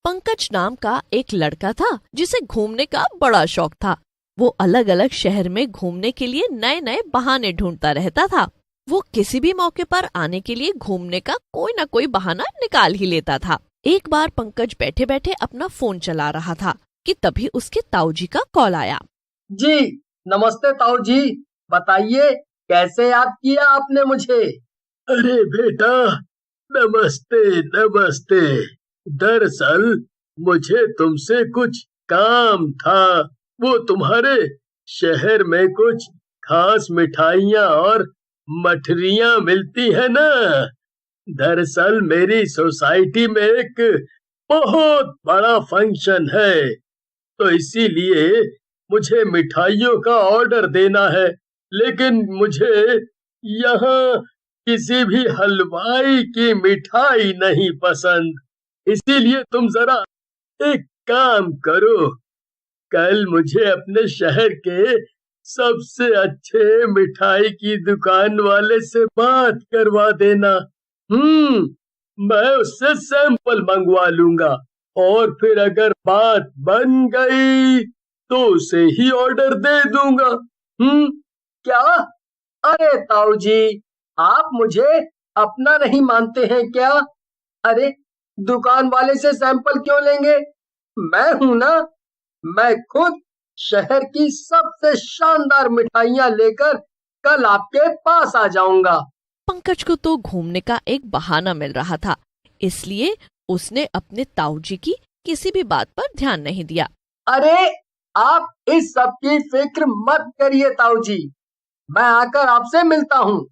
पंकज नाम का एक लड़का था जिसे घूमने का बड़ा शौक था। वो अलग अलग शहर में घूमने के लिए नए नए बहाने ढूंढता रहता था। वो किसी भी मौके पर आने के लिए घूमने का कोई न कोई बहाना निकाल ही लेता था। एक बार पंकज बैठे बैठे अपना फोन चला रहा था कि तभी उसके ताऊजी का कॉल आया। जी नमस्ते ताऊ जी, बताइए कैसे याद किया आपने मुझे। अरे बेटा, नमस्ते नमस्ते। दरअसल मुझे तुमसे कुछ काम था। वो तुम्हारे शहर में कुछ खास मिठाइयाँ और मठरियाँ मिलती है ना। दरअसल मेरी सोसाइटी में एक बहुत बड़ा फंक्शन है, तो इसीलिए मुझे मिठाइयों का ऑर्डर देना है। लेकिन मुझे यहाँ किसी भी हलवाई की मिठाई नहीं पसंद, इसीलिए तुम जरा एक काम करो, कल मुझे अपने शहर के सबसे अच्छे मिठाई की दुकान वाले से बात करवा देना। मैं उससे सैंपल मंगवा लूंगा और फिर अगर बात बन गई तो उसे ही ऑर्डर दे दूंगा। क्या? अरे ताऊ जी, आप मुझे अपना नहीं मानते हैं क्या? अरे दुकान वाले से सैंपल क्यों लेंगे? मैं हूं ना, मैं खुद शहर की सबसे शानदार मिठाइयाँ लेकर कल आपके पास आ जाऊंगा। पंकज को तो घूमने का एक बहाना मिल रहा था, इसलिए उसने अपने ताऊजी की किसी भी बात पर ध्यान नहीं दिया। अरे आप इस सब की फिक्र मत करिए ताऊ जी, मैं आकर आपसे मिलता हूँ।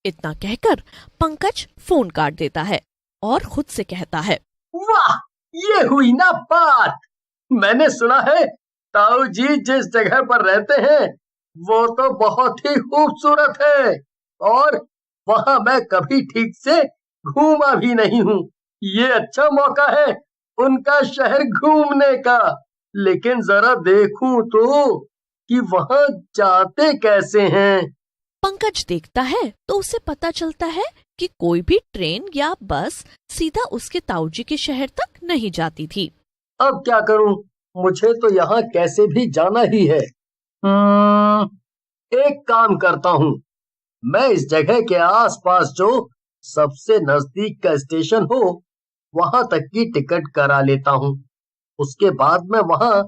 इतना कहकर पंकज फोन काट देता है और खुद से कहता है, वाह, ये हुई ना बात। मैंने सुना है ताऊ जी जिस जगह पर रहते हैं वो तो बहुत ही खूबसूरत है और वहाँ मैं कभी ठीक से घूमा भी नहीं हूँ। ये अच्छा मौका है उनका शहर घूमने का। लेकिन जरा देखूं तो कि वहाँ जाते कैसे हैं। पंकज देखता है तो उसे पता चलता है कि कोई भी ट्रेन या बस सीधा उसके ताऊजी के शहर तक नहीं जाती थी। अब क्या करूं, मुझे तो यहाँ कैसे भी जाना ही है। एक काम करता हूँ, मैं इस जगह के आसपास जो सबसे नजदीक का स्टेशन हो वहां तक की टिकट करा लेता हूँ। उसके बाद मैं वहां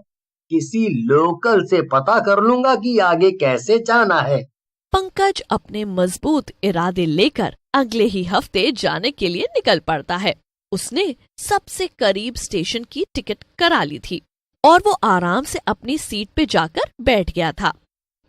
किसी लोकल से पता कर लूंगा कि आगे कैसे जाना है। पंकज अपने मजबूत इरादे लेकर अगले ही हफ्ते जाने के लिए निकल पड़ता है। उसने सबसे करीब स्टेशन की टिकट करा ली थी और वो आराम से अपनी सीट पे जाकर बैठ गया था।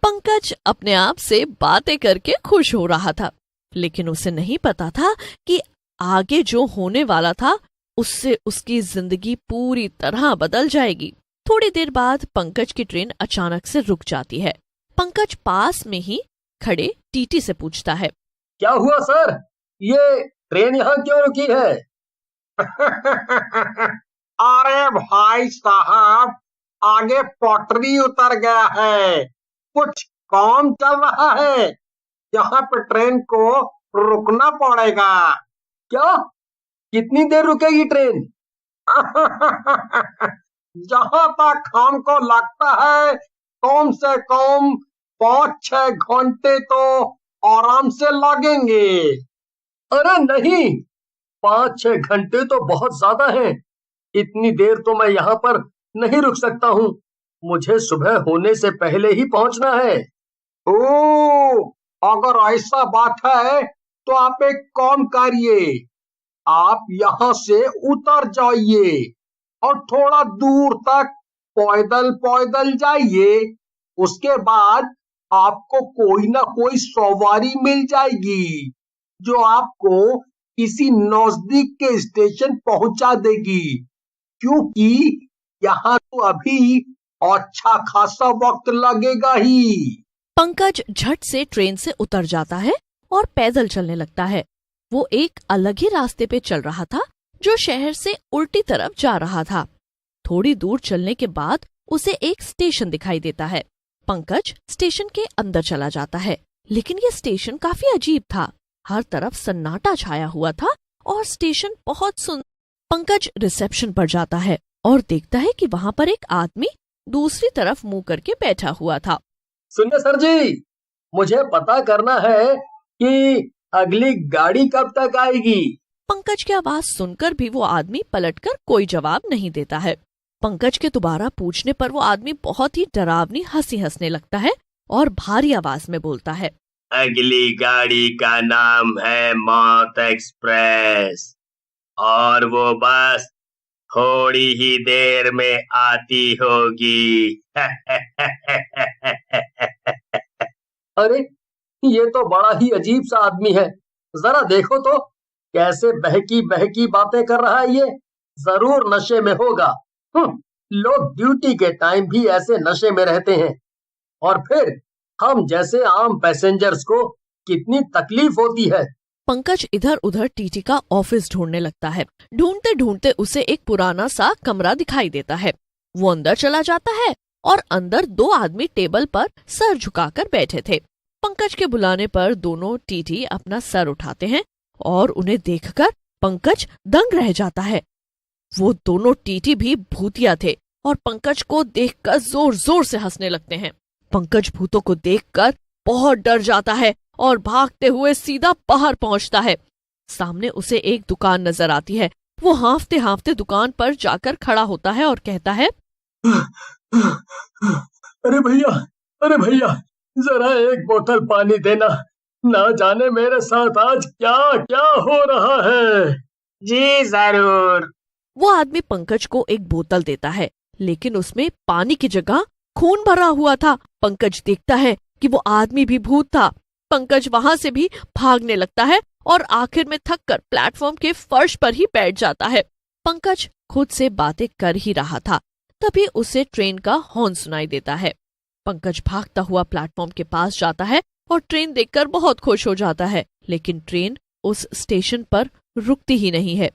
पंकज अपने आप से बातें करके खुश हो रहा था, लेकिन उसे नहीं पता था कि आगे जो होने वाला था उससे उसकी जिंदगी पूरी तरह बदल जाएगी। थोड़ी देर बाद पंकज की ट्रेन अचानक से रुक जाती है। पंकज पास में ही खड़े टीटी से पूछता है, क्या हुआ सर, ये ट्रेन यहाँ क्यों रुकी है? अरे भाई साहब, आगे पटरी उतर गया है, कुछ काम चल रहा है, यहाँ पे ट्रेन को रुकना पड़ेगा। क्या? कितनी देर रुकेगी ट्रेन? जहाँ तक हमको लगता है कम से कम 5-6 घंटे तो आराम से लगेंगे। अरे नहीं, 5-6 घंटे तो बहुत ज्यादा हैं। इतनी देर तो मैं यहाँ पर नहीं रुक सकता हूँ, मुझे सुबह होने से पहले ही पहुँचना है। ओ, अगर ऐसा बात है तो आप एक काम करिए, आप यहाँ से उतर जाइए और थोड़ा दूर तक पैदल पैदल जाइए। उसके बाद आपको कोई ना कोई सवारी मिल जाएगी जो आपको किसी नजदीक के स्टेशन पहुंचा देगी, क्योंकि यहाँ तो अभी अच्छा खासा वक्त लगेगा ही। पंकज झट से ट्रेन से उतर जाता है और पैदल चलने लगता है। वो एक अलग ही रास्ते पे चल रहा था जो शहर से उल्टी तरफ जा रहा था। थोड़ी दूर चलने के बाद उसे एक स्टेशन दिखाई देता है। पंकज स्टेशन के अंदर चला जाता है, लेकिन ये स्टेशन काफी अजीब था। हर तरफ सन्नाटा छाया हुआ था और स्टेशन बहुत सुन। पंकज रिसेप्शन पर जाता है और देखता है कि वहाँ पर एक आदमी दूसरी तरफ मुंह करके बैठा हुआ था। सुनिए सर जी, मुझे पता करना है कि अगली गाड़ी कब तक आएगी। पंकज की आवाज सुनकर भी वो आदमी पलटकर कोई जवाब नहीं देता है। पंकज के दोबारा पूछने पर वो आदमी बहुत ही डरावनी हंसी हंसने लगता है और भारी आवाज में बोलता है, अगली गाड़ी का नाम है मौत एक्सप्रेस और वो बस थोड़ी ही देर में आती होगी। अरे ये तो बड़ा ही अजीब सा आदमी है, जरा देखो तो कैसे बहकी बहकी बातें कर रहा है। ये जरूर नशे में होगा। लोग ड्यूटी के टाइम भी ऐसे नशे में रहते हैं और फिर हम जैसे आम पैसेंजर्स को कितनी तकलीफ होती है। पंकज इधर उधर टीटी का ऑफिस ढूंढने लगता है। ढूंढते ढूंढते उसे एक पुराना सा कमरा दिखाई देता है। वो अंदर चला जाता है और अंदर दो आदमी टेबल पर सर झुकाकर बैठे थे। पंकज के बुलाने पर दोनों टीटी अपना सर उठाते हैं और उन्हें देखकर पंकज दंग रह जाता है। वो दोनों टीटी भी भूतिया थे और पंकज को देखकर जोर जोर से हंसने लगते हैं। पंकज भूतों को देखकर बहुत डर जाता है और भागते हुए सीधा बाहर पहुंचता है। सामने उसे एक दुकान नजर आती है। वो हांफते हांफते दुकान पर जाकर खड़ा होता है और कहता है, अरे भैया जरा एक बोतल पानी देना, ना जाने मेरे साथ आज क्या क्या हो रहा है। जी जरूर। वो आदमी पंकज को एक बोतल देता है, लेकिन उसमें पानी की जगह खून भरा हुआ था। पंकज देखता है कि वो आदमी भी भूत था। पंकज वहां से भी भागने लगता है और आखिर में थककर प्लेटफॉर्म के फर्श पर ही बैठ जाता है। पंकज खुद से बातें कर ही रहा था, तभी उसे ट्रेन का हॉर्न सुनाई देता है। पंकज भागता हुआ प्लेटफॉर्म के पास जाता है और ट्रेन देखकर बहुत खुश हो जाता है, लेकिन ट्रेन उस स्टेशन पर रुकती ही नहीं है।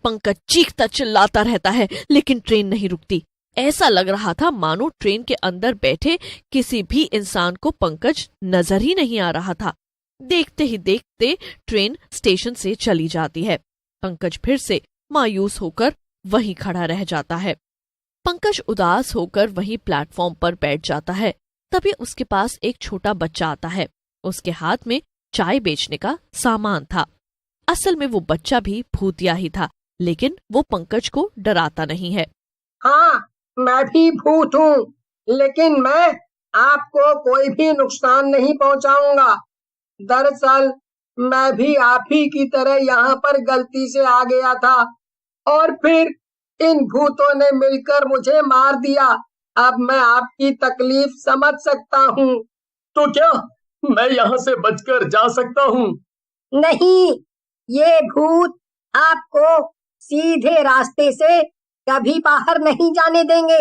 पंकज चीखता चिल्लाता रहता है, लेकिन ट्रेन नहीं रुकती। ऐसा लग रहा था मानो ट्रेन के अंदर बैठे किसी भी इंसान को पंकज नजर ही नहीं आ रहा था। देखते ही देखते ट्रेन स्टेशन से चली जाती है। पंकज फिर से मायूस होकर वहीं खड़ा रह जाता है। पंकज उदास होकर वहीं प्लेटफॉर्म पर बैठ जाता है। तभी उसके पास एक छोटा बच्चा आता है। उसके हाथ में चाय बेचने का सामान था। असल में वो बच्चा भी भूतिया ही था, लेकिन वो पंकज को डराता नहीं है। हाँ, मैं भी भूत हूँ, लेकिन मैं आपको कोई भी नुकसान नहीं पहुँचाऊंगा। दरअसल मैं भी आप ही की तरह यहाँ पर गलती से आ गया था और फिर इन भूतों ने मिलकर मुझे मार दिया। अब मैं आपकी तकलीफ समझ सकता हूँ। तो क्या मैं यहाँ से बचकर जा सकता हूँ? नहीं, ये भूत आपको सीधे रास्ते से कभी बाहर नहीं जाने देंगे,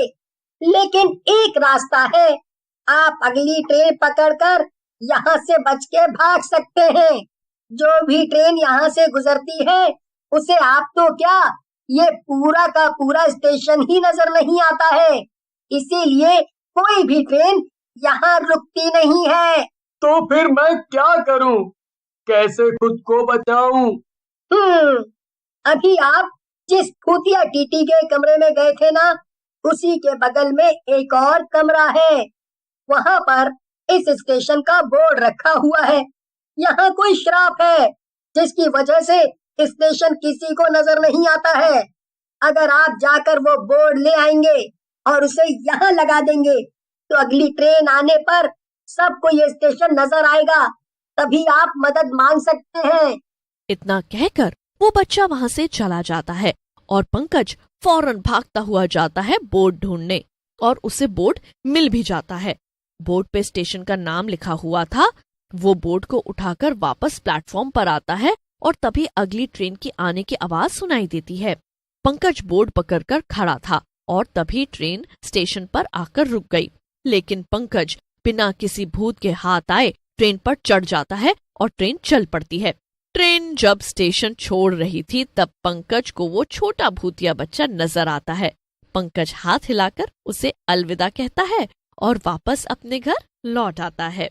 लेकिन एक रास्ता है। आप अगली ट्रेन पकड़कर यहाँ से बच के भाग सकते हैं। जो भी ट्रेन यहाँ से गुजरती है उसे आप तो क्या, ये पूरा का पूरा स्टेशन ही नजर नहीं आता है, इसीलिए कोई भी ट्रेन यहाँ रुकती नहीं है। तो फिर मैं क्या करूं? कैसे खुद को बचाऊं? अभी आप जिस भूतिया टीटी के कमरे में गए थे ना, उसी के बगल में एक और कमरा है। वहाँ पर इस स्टेशन का बोर्ड रखा हुआ है। यहाँ कोई श्राप है जिसकी वजह से स्टेशन किसी को नजर नहीं आता है। अगर आप जाकर वो बोर्ड ले आएंगे और उसे यहाँ लगा देंगे तो अगली ट्रेन आने पर सबको ये स्टेशन नजर आएगा, तभी आप मदद मांग सकते हैं। इतना कहकर वो बच्चा वहाँ से चला जाता है और पंकज फौरन भागता हुआ जाता है बोर्ड ढूंढने और उसे बोर्ड मिल भी जाता है। बोर्ड पे स्टेशन का नाम लिखा हुआ था। वो बोर्ड को उठाकर वापस प्लेटफॉर्म पर आता है और तभी अगली ट्रेन की आने की आवाज सुनाई देती है। पंकज बोर्ड पकड़कर खड़ा था और तभी ट्रेन स्टेशन पर आकर रुक गई, लेकिन पंकज बिना किसी भूत के हाथ आए ट्रेन पर चढ़ जाता है और ट्रेन चल पड़ती है। ट्रेन जब स्टेशन छोड़ रही थी तब पंकज को वो छोटा भूतिया बच्चा नजर आता है। पंकज हाथ हिलाकर उसे अलविदा कहता है और वापस अपने घर लौट आता है।